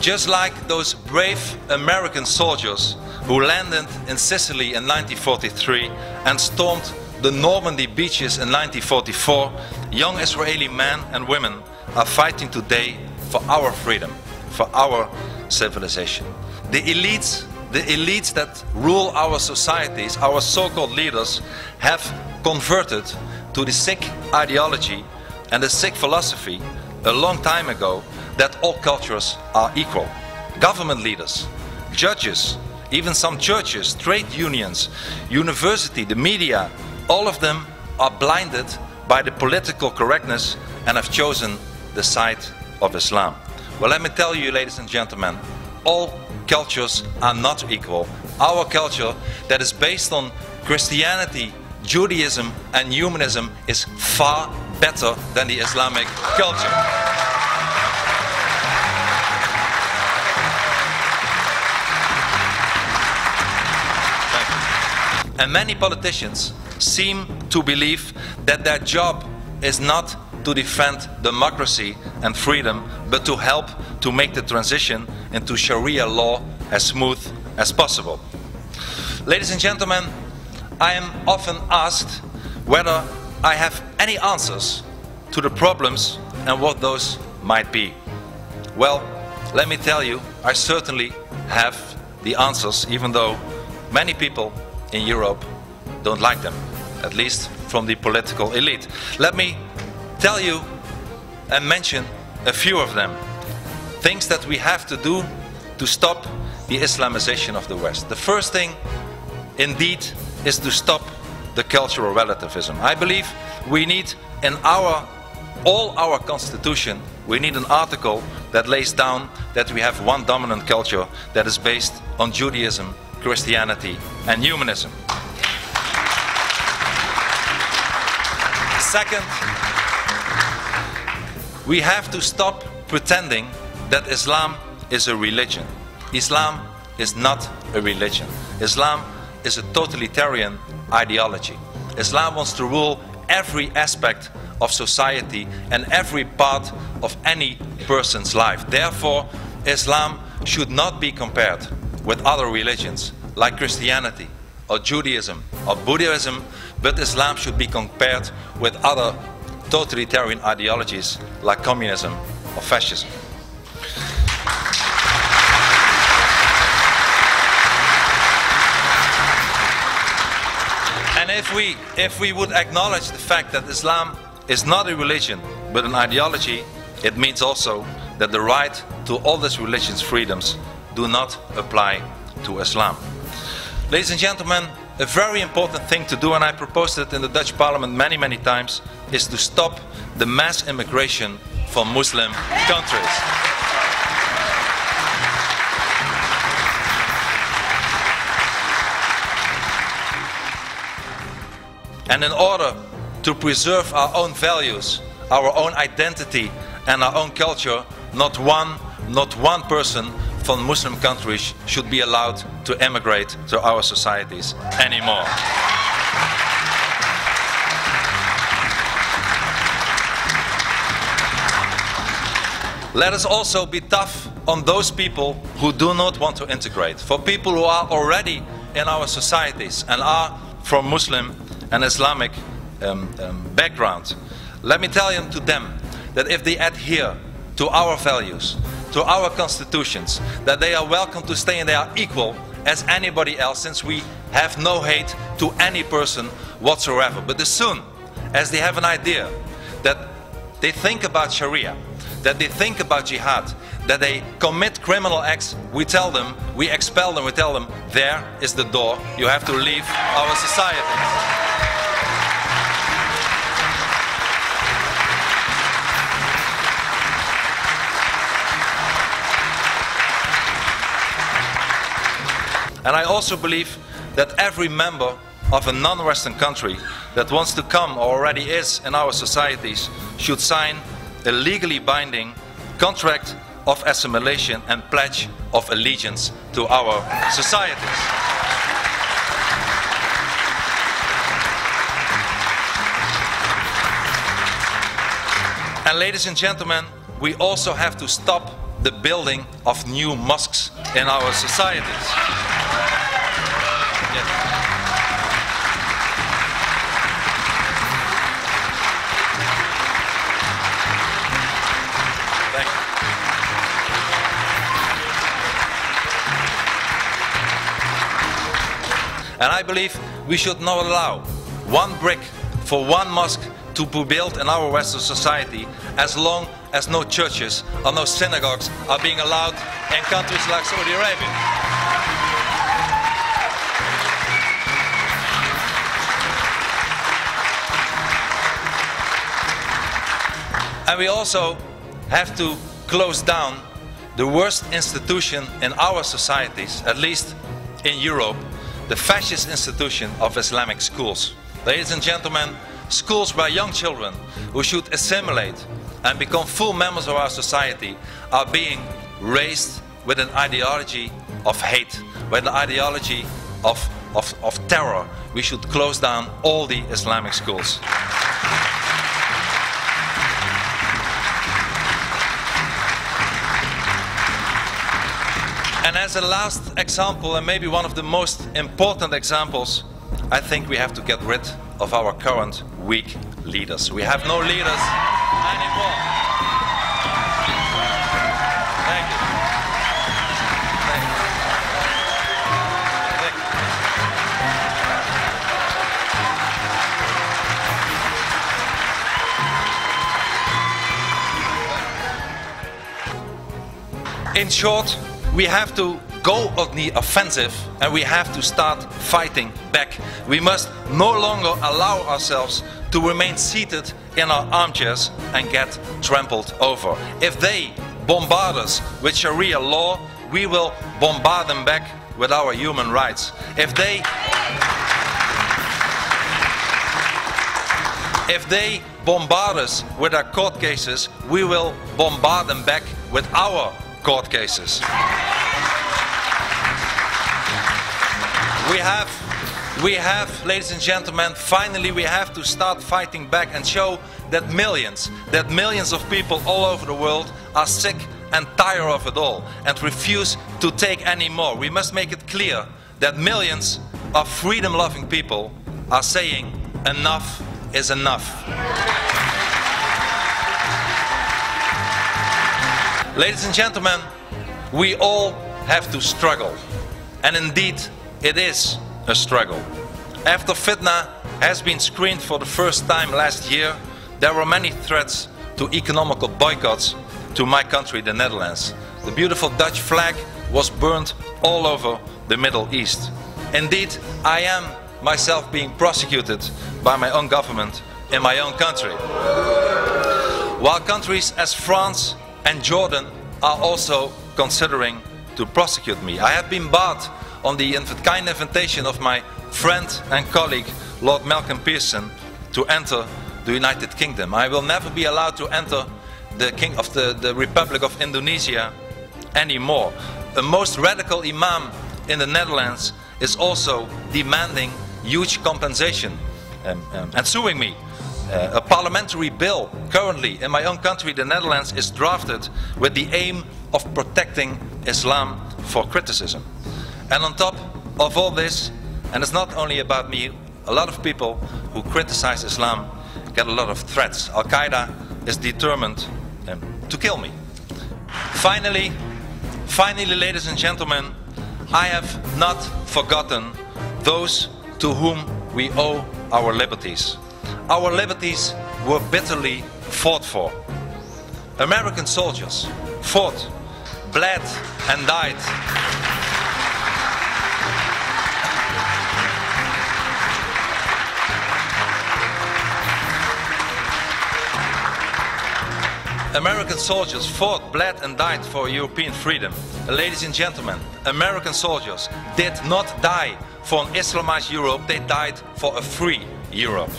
Just like those brave American soldiers who landed in Sicily in 1943 and stormed the Normandy beaches in 1944, young Israeli men and women are fighting today for our freedom, for our civilization. The elites that rule our societies, our so-called leaders, have converted to the Sikh ideology and the Sikh philosophy a long time ago that all cultures are equal. Government leaders, judges, even some churches, trade unions, university, the media, all of them are blinded by the political correctness and have chosen the side of Islam. Well, let me tell you, ladies and gentlemen, all cultures are not equal. Our culture that is based on Christianity, Judaism and humanism is far better than the Islamic culture. And many politicians seem to believe that their job is not to defend democracy and freedom, but to help to make the transition into Sharia law as smooth as possible. Ladies and gentlemen, I am often asked whether I have any answers to the problems and what those might be. Well, let me tell you, I certainly have the answers, even though many people in Europe don't like them, at least from the political elite. Let me tell you and mention a few of them. Things that we have to do to stop the Islamization of the West. The first thing, indeed, is to stop the cultural relativism. I believe we need in all our constitution, we need an article that lays down that we have one dominant culture that is based on Judaism, Christianity and humanism. Second, we have to stop pretending that Islam is a religion. Islam is not a religion. Islam is a totalitarian ideology. Islam wants to rule every aspect of society and every part of any person's life. Therefore, Islam should not be compared with other religions like Christianity or Judaism or Buddhism, but Islam should be compared with other totalitarian ideologies like communism or fascism. And if we would acknowledge the fact that Islam is not a religion but an ideology, it means also that the right to all these religious freedoms do not apply to Islam. Ladies and gentlemen, a very important thing to do, and I proposed it in the Dutch parliament many times, is to stop the mass immigration from Muslim countries. And in order to preserve our own values, our own identity and our own culture, not one person from Muslim countries should be allowed to emigrate to our societies anymore. Let us also be tough on those people who do not want to integrate. For people who are already in our societies and are from Muslim and Islamic background, let me tell to them that if they adhere to our values, to our constitutions, that they are welcome to stay and they are equal as anybody else, since we have no hate to any person whatsoever. But as soon as they have an idea that they think about Sharia, that they think about jihad, that they commit criminal acts, we tell them, we expel them, we tell them, there is the door, you have to leave our society. And I also believe that every member of a non-Western country that wants to come or already is in our societies should sign a legally binding contract of assimilation and pledge of allegiance to our societies. And ladies and gentlemen, we also have to stop the building of new mosques in our societies. Yes. Thank you. And I believe we should not allow one brick for one mosque to be built in our Western society as long as no churches or no synagogues are being allowed in countries like Saudi Arabia. And we also have to close down the worst institution in our societies, at least in Europe, the fascist institution of Islamic schools. Ladies and gentlemen, schools where young children who should assimilate and become full members of our society are being raised with an ideology of hate, with an ideology of terror. We should close down all the Islamic schools. And as a last example, and maybe one of the most important examples, I think we have to get rid of our current weak leaders. We have no leaders anymore. Thank you. Thank you. Thank you. In short, we have to go on the offensive and we have to start fighting back. We must no longer allow ourselves to remain seated in our armchairs and get trampled over. If they bombard us with Sharia law, we will bombard them back with our human rights. If they bombard us with our court cases, we will bombard them back with our court cases. We have, ladies and gentlemen, finally we have to start fighting back and show that millions of people all over the world are sick and tired of it all and refuse to take any more. We must make it clear that millions of freedom-loving people are saying enough is enough. Ladies and gentlemen, we all have to struggle, and indeed it is a struggle. After fitna has been screened for the first time last year, there were many threats to economical boycotts to my country, the Netherlands. The beautiful Dutch flag was burned all over the Middle East. Indeed, I am myself being prosecuted by my own government in my own country. While countries as France and Jordan are also considering to prosecute me. I have been barred on the kind invitation of my friend and colleague Lord Malcolm Pearson to enter the United Kingdom. I will never be allowed to enter the Republic of Indonesia anymore. The most radical imam in the Netherlands is also demanding huge compensation and suing me. A parliamentary bill currently in my own country, the Netherlands, is drafted with the aim of protecting Islam for criticism. And on top of all this, and it's not only about me, a lot of people who criticize Islam get a lot of threats. Al-Qaeda is determined to kill me. Finally, ladies and gentlemen, I have not forgotten those to whom we owe our liberties. Our liberties were bitterly fought for. American soldiers fought, bled and died. American soldiers fought, bled and died for European freedom. Ladies and gentlemen, American soldiers did not die for an Islamized Europe, they died for a free Europe.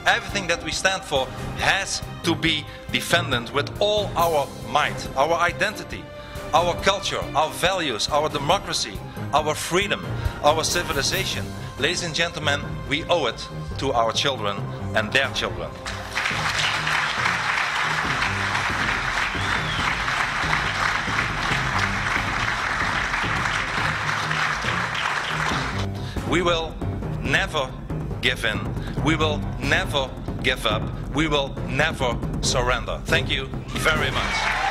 Everything that we stand for has to be defended with all our might, our identity, our culture, our values, our democracy, our freedom, our civilization. Ladies and gentlemen, we owe it to our children and their children. We will never give in. We will never give up. We will never surrender. Thank you very much.